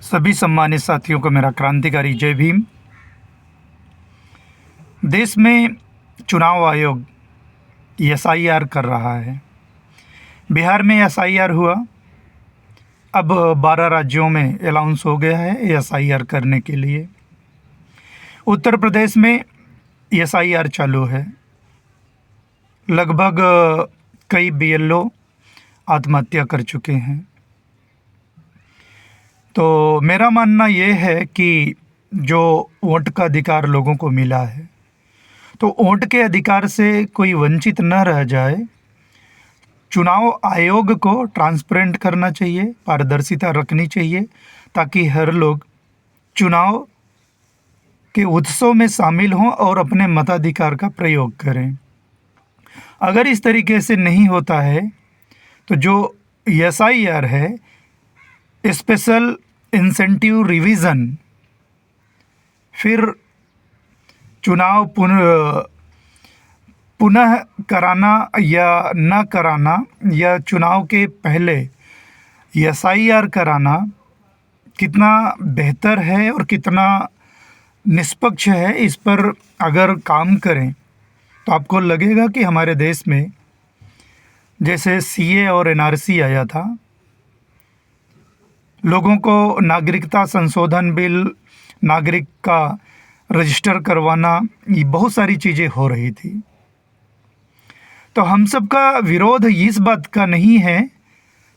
सभी सम्मानित साथियों को मेरा क्रांतिकारी जय भीम। देश में चुनाव आयोग एसआईआर कर रहा है। बिहार में एसआईआर हुआ, अब 12 राज्यों में अलाउंस हो गया है एसआईआर करने के लिए। उत्तर प्रदेश में एसआईआर चालू है। लगभग कई बीएलओ आत्महत्या कर चुके हैं। तो मेरा मानना ये है कि जो वोट का अधिकार लोगों को मिला है, तो वोट के अधिकार से कोई वंचित न रह जाए। चुनाव आयोग को ट्रांसपेरेंट करना चाहिए, पारदर्शिता रखनी चाहिए, ताकि हर लोग चुनाव के उत्सव में शामिल हों और अपने मताधिकार का प्रयोग करें। अगर इस तरीके से नहीं होता है तो जो एसआईआर है, स्पेशल इंसेंटिव रिवीजन, फिर चुनाव पुनः कराना या न कराना, या चुनाव के पहले एसआईआर कराना कितना बेहतर है और कितना निष्पक्ष है, इस पर अगर काम करें तो आपको लगेगा कि हमारे देश में जैसे सीए और एनआरसी आया था, लोगों को नागरिकता संशोधन बिल, नागरिक का रजिस्टर करवाना, ये बहुत सारी चीज़ें हो रही थी। तो हम सब का विरोध इस बात का नहीं है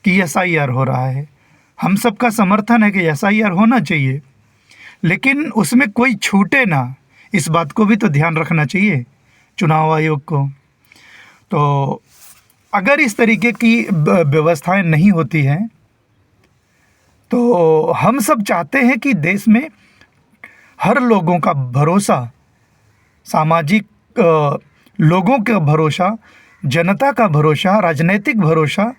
कि एसआईआर हो रहा है। हम सब का समर्थन है कि एसआईआर होना चाहिए, लेकिन उसमें कोई छूटे ना, इस बात को भी तो ध्यान रखना चाहिए चुनाव आयोग को। तो अगर इस तरीके की व्यवस्थाएं नहीं होती हैं तो हम सब चाहते हैं कि देश में हर लोगों का भरोसा, सामाजिक लोगों का भरोसा, जनता का भरोसा, राजनीतिक भरोसा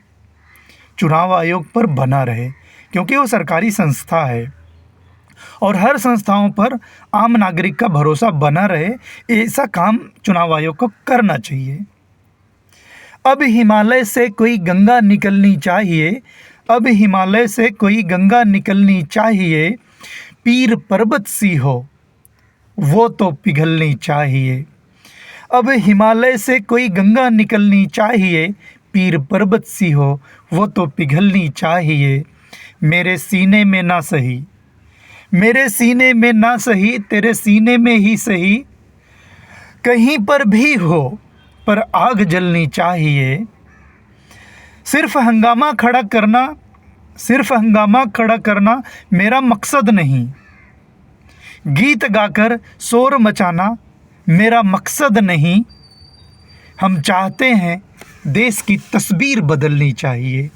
चुनाव आयोग पर बना रहे, क्योंकि वो सरकारी संस्था है और हर संस्थाओं पर आम नागरिक का भरोसा बना रहे। ऐसा काम चुनाव आयोग को करना चाहिए। अब हिमालय से कोई गंगा निकलनी चाहिए, अब हिमालय से कोई गंगा निकलनी चाहिए, पीर पर्वत सी हो वो तो पिघलनी चाहिए। अब हिमालय से कोई गंगा निकलनी चाहिए, पीर पर्वत सी हो वो तो पिघलनी चाहिए। मेरे सीने में ना सही, मेरे सीने में ना सही, तेरे सीने में ही सही, कहीं पर भी हो पर आग जलनी चाहिए। सिर्फ हंगामा खड़ा करना, सिर्फ हंगामा खड़ा करना मेरा मकसद नहीं। गीत गाकर शोर मचाना मेरा मकसद नहीं। हम चाहते हैं देश की तस्वीर बदलनी चाहिए।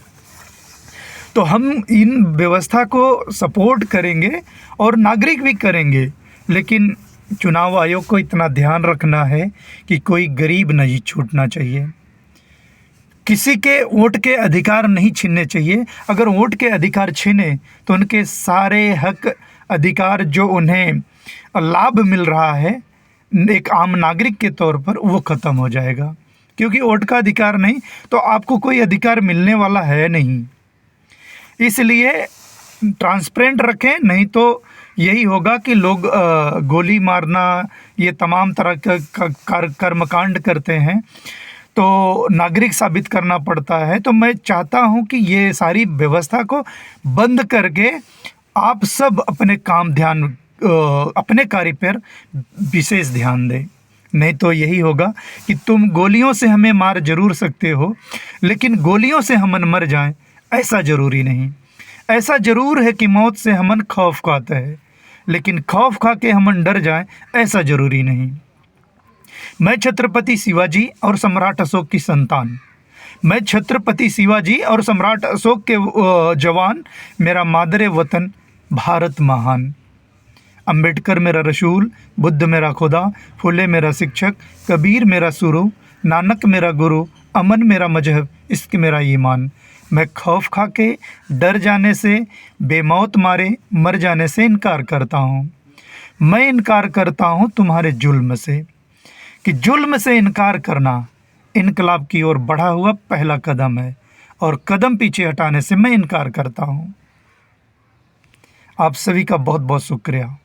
तो हम इन व्यवस्था को सपोर्ट करेंगे और नागरिक भी करेंगे, लेकिन चुनाव आयोग को इतना ध्यान रखना है कि कोई गरीब नहीं छूटना चाहिए, किसी के वोट के अधिकार नहीं छीनने चाहिए। अगर वोट के अधिकार छीने तो उनके सारे हक अधिकार जो उन्हें लाभ मिल रहा है एक आम नागरिक के तौर पर, वो ख़त्म हो जाएगा। क्योंकि वोट का अधिकार नहीं तो आपको कोई अधिकार मिलने वाला है नहीं। इसलिए ट्रांसपेरेंट रखें, नहीं तो यही होगा कि लोग गोली मारना, ये तमाम तरह का कर्मकांड करते हैं, तो नागरिक साबित करना पड़ता है। तो मैं चाहता हूं कि ये सारी व्यवस्था को बंद करके आप सब अपने कार्य पर विशेष ध्यान दें। नहीं तो यही होगा कि तुम गोलियों से हमें मार जरूर सकते हो, लेकिन गोलियों से हमन मर जाएं ऐसा ज़रूरी नहीं। ऐसा ज़रूर है कि मौत से हमन खौफ खाता है, लेकिन खौफ खा के हमन डर जाएं ऐसा ज़रूरी नहीं। मैं छत्रपति शिवाजी और सम्राट अशोक की संतान, मैं छत्रपति शिवाजी और सम्राट अशोक के जवान, मेरा मादरे वतन भारत महान। अंबेडकर मेरा रसूल, बुद्ध मेरा खुदा, फुले मेरा शिक्षक, कबीर मेरा सुरू, नानक मेरा गुरु, अमन मेरा मजहब, इश्क मेरा ईमान। मैं खौफ खा के डर जाने से, बेमौत मारे मर जाने से इनकार करता हूँ। मैं इनकार करता हूँ तुम्हारे जुल्म से, कि जुल्म से इनकार करना इनकलाब की ओर बढ़ा हुआ पहला कदम है, और कदम पीछे हटाने से मैं इनकार करता हूँ। आप सभी का बहुत बहुत शुक्रिया।